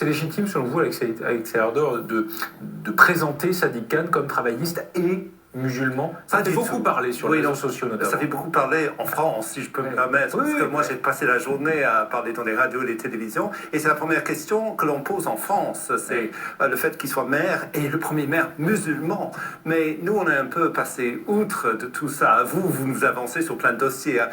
C'est légitime, selon vous, Alexei Ardor, de présenter Sadiq Khan comme travailliste et musulman? Ça a beaucoup parlé sur les réseaux sociaux, notamment. Ça fait beaucoup parler en France, si je peux me permettre, parce que moi j'ai passé la journée à parler dans les radios et les télévisions, et c'est la première question que l'on pose en France, c'est le fait qu'il soit maire, et le premier maire musulman. Mais nous, on est un peu passé outre de tout ça. Vous nous avancez sur plein de dossiers,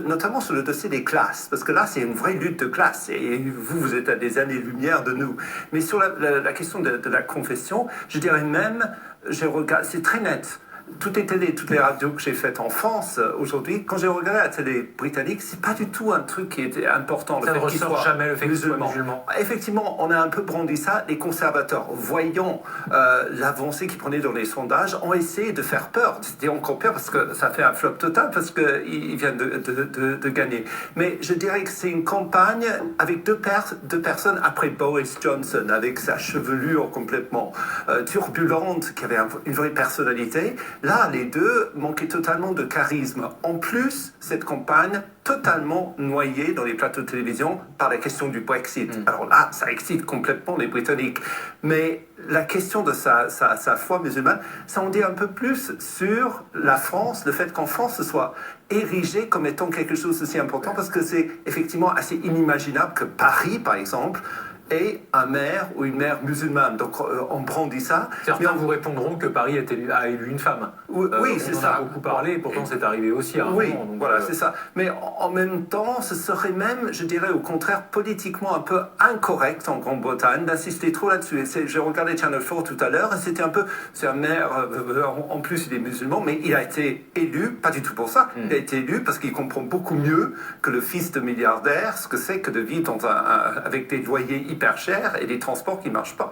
notamment sur le dossier des classes, parce que là, c'est une vraie lutte de classe, et vous êtes à des années-lumière de nous. Mais sur la question de la confession, je dirais même, c'est très net. Toutes les télés, toutes les radios que j'ai faites en France aujourd'hui, quand j'ai regardé la télé britannique, c'est pas du tout un truc qui était important. Ça ne ressort jamais le fait qu'il soit musulman. Effectivement, on a un peu brandi ça. Les conservateurs, voyant l'avancée qu'ils prenaient dans les sondages, ont essayé de faire peur. C'était encore pire parce que ça fait un flop total parce qu'ils viennent de gagner. Mais je dirais que c'est une campagne avec deux personnes après Boris Johnson, avec sa chevelure complètement turbulente, qui avait une vraie personnalité. Là, les deux manquaient totalement de charisme. En plus, cette campagne totalement noyée dans les plateaux de télévision par la question du Brexit. Alors là, ça excite complètement les Britanniques. Mais la question de sa foi musulmane, ça en dit un peu plus sur la France, le fait qu'en France, ce soit érigé comme étant quelque chose d'aussi important, parce que c'est effectivement assez inimaginable que Paris, par exemple, et un maire ou une mère musulmane. Donc on brandit ça. Certains vous répondront que Paris a élu une femme. Oui, c'est ça. On en a beaucoup parlé, et pourtant c'est arrivé aussi à un moment. Donc, voilà, c'est ça. Mais en même temps, ce serait même, je dirais au contraire, politiquement un peu incorrect en Grande-Bretagne d'insister trop là-dessus. J'ai regardé Channel 4 tout à l'heure, et c'était un peu, c'est un maire, en plus il est musulman, mais il a été élu, pas du tout pour ça, il a été élu parce qu'il comprend beaucoup mieux que le fils de milliardaire ce que c'est que de vivre avec des loyers hyper cher et des transports qui ne marchent pas.